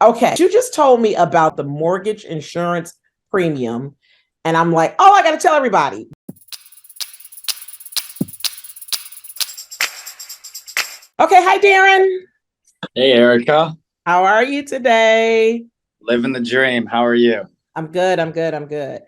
Okay, you just told me about the mortgage insurance premium, and I'm like, oh, I got to tell everybody. Okay, hi, Darren. Hey, Erica. How are you today? Living the dream. How are you? I'm good. I'm good. I'm good.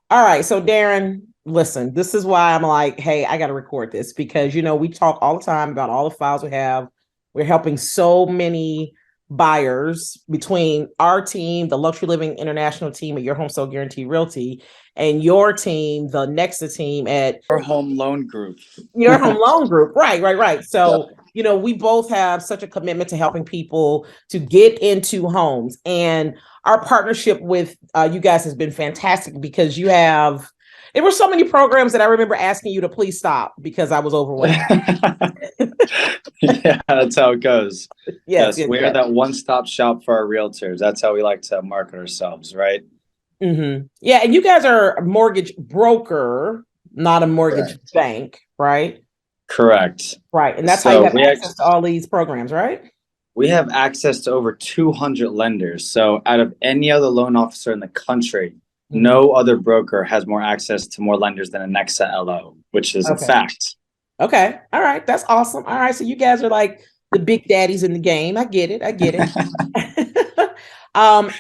All right. So, Darren, listen, this is why I'm like, hey, I got to record this because, we talk all the time about all the files we have. We're helping so many buyers between our team, the Luxury Living International team at Your Home Sale Guarantee Realty, and your team, the NEXA team at Our home loan group. Your Home Loan Group. Right, right, right. Yeah. So, we both have such a commitment to helping people to get into homes. And our partnership with you guys has been fantastic because there were so many programs that I remember asking you to please stop because I was overwhelmed. Yeah, that's how it goes. Yes, Yes, yes, we're yes. that one-stop shop for our realtors. That's how we like to market ourselves, right? Yeah, and you guys are a mortgage broker, not a mortgage Correct. bank, right? Correct. Right. And that's how you So have access to all these programs, right? we have access to over 200 lenders. So out of any other loan officer in the country, Mhm. no other broker has more access to more lenders than a NEXA LO, which is a Okay. fact. Okay. All right. That's awesome. All right. So you guys are like the big daddies in the game. I get it. I get it. And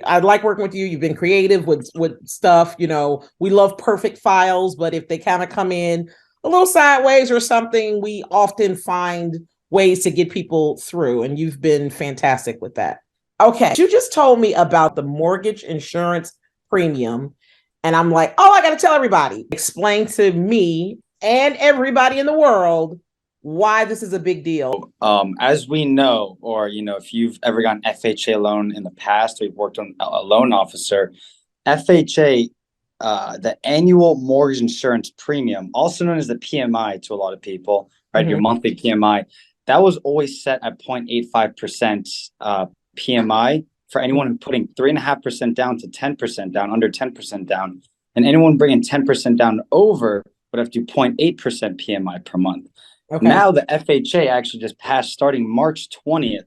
I like working with you. You've been creative with stuff. We love perfect files, but if they kind of come in a little sideways or something, we often find ways to get people through. And you've been fantastic with that. Okay. You just told me about the mortgage insurance premium. And I'm like, oh, I got to tell everybody. Explain to me and everybody in the world why this is a big deal. As we know, or if you've ever gotten FHA loan in the past, or you've worked on a loan officer, FHA, the annual mortgage insurance premium, also known as the PMI to a lot of people, right? Your monthly PMI, that was always set at 0.85% PMI for anyone putting 3.5% down to 10% down, under 10% down, and anyone bringing 10% down over would have to do 0.8% PMI per month. Okay. Now the FHA actually just passed starting March 20th.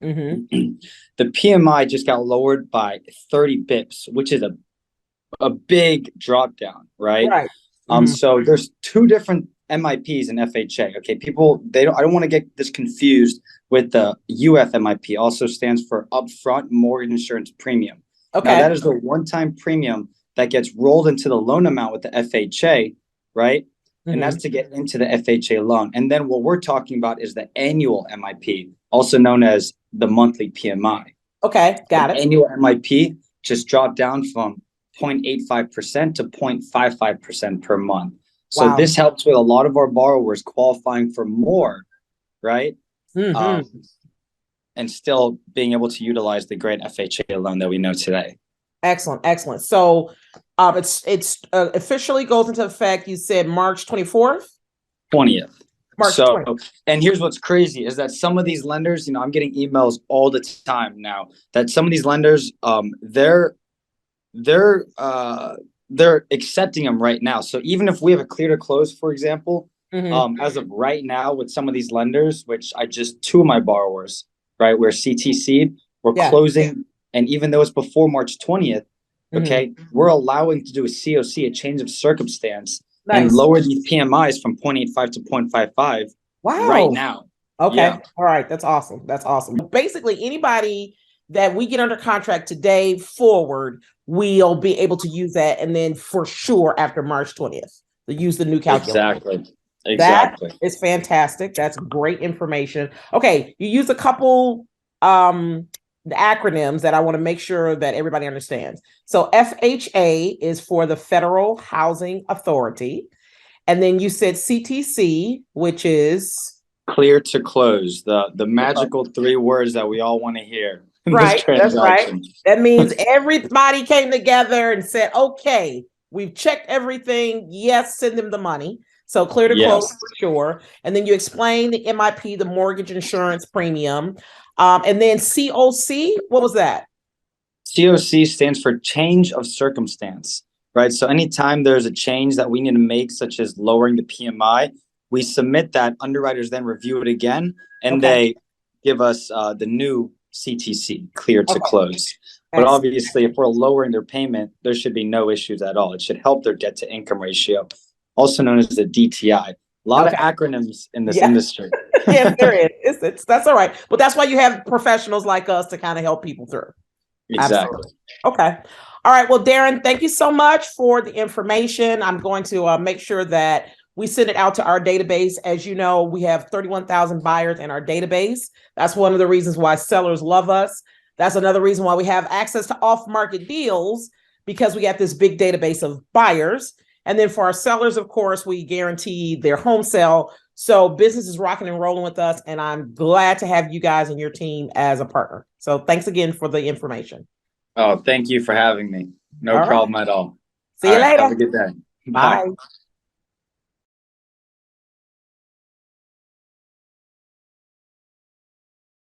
The PMI just got lowered by 30 bips, which is a big drop down, right? Right. So there's two different MIPs in FHA. Okay, people, I don't want to get this confused with the UF MIP, also stands for upfront mortgage insurance premium. Okay. Now that is the one-time premium that gets rolled into the loan amount with the FHA, right? And that's to get into the FHA loan. And then what we're talking about is the annual MIP, also known as the monthly PMI. Okay, got it. Annual MIP just dropped down from 0.85% to 0.55% per month. So this helps with a lot of our borrowers qualifying for more, right? And still being able to utilize the great FHA loan that we know today. Excellent, excellent. So it's officially goes into effect, you said March 24th? 20th. March 20th. And here's what's crazy is that some of these lenders, I'm getting emails all the time now that some of these lenders, they're accepting them right now. So even if we have a clear to close, for example, as of right now with some of these lenders, which two of my borrowers, right, we're CTC, we're closing. And even though it's before March 20th, okay, we're allowing to do a COC, a change of circumstance, and lower these PMIs from 0.85 to 0.55 right now. Okay. Yeah. All right. That's awesome. That's awesome. Basically, anybody that we get under contract today forward, we'll be able to use that. And then for sure, after March 20th, to use the new calculator. Exactly. That is fantastic. That's great information. Okay. You use a couple the acronyms that I want to make sure that everybody understands. So FHA is for the Federal Housing Authority. And then you said CTC, which is clear to close, the magical three words that we all want to hear. Right, that's right. That means everybody came together and said, okay, we've checked everything. Yes, send them the money. So clear to close for sure. And then you explain the MIP, the mortgage insurance premium. And then COC, what was that? COC stands for change of circumstance, right? So anytime there's a change that we need to make, such as lowering the PMI, we submit that, underwriters then review it again, and they give us the new CTC, clear to Okay. close. But Excellent. obviously, if we're lowering their payment, there should be no issues at all. It should help their debt to income ratio, also known as the DTI. A lot of Okay. acronyms in this Yeah. industry. Yes, there is. That's all right. But that's why you have professionals like us to kind of help people through. Exactly. Absolutely. Okay. All right. Well, Darren, thank you so much for the information. I'm going to make sure that we send it out to our database. As you know, we have 31,000 buyers in our database. That's one of the reasons why sellers love us. That's another reason why we have access to off-market deals, because we got this big database of buyers. And then for our sellers, of course, we guarantee their home sale. So business is rocking and rolling with us. And I'm glad to have you guys and your team as a partner. So thanks again for the information. Oh, thank you for having me. No All right. problem at all. See All you right. later. Have a good day. Bye.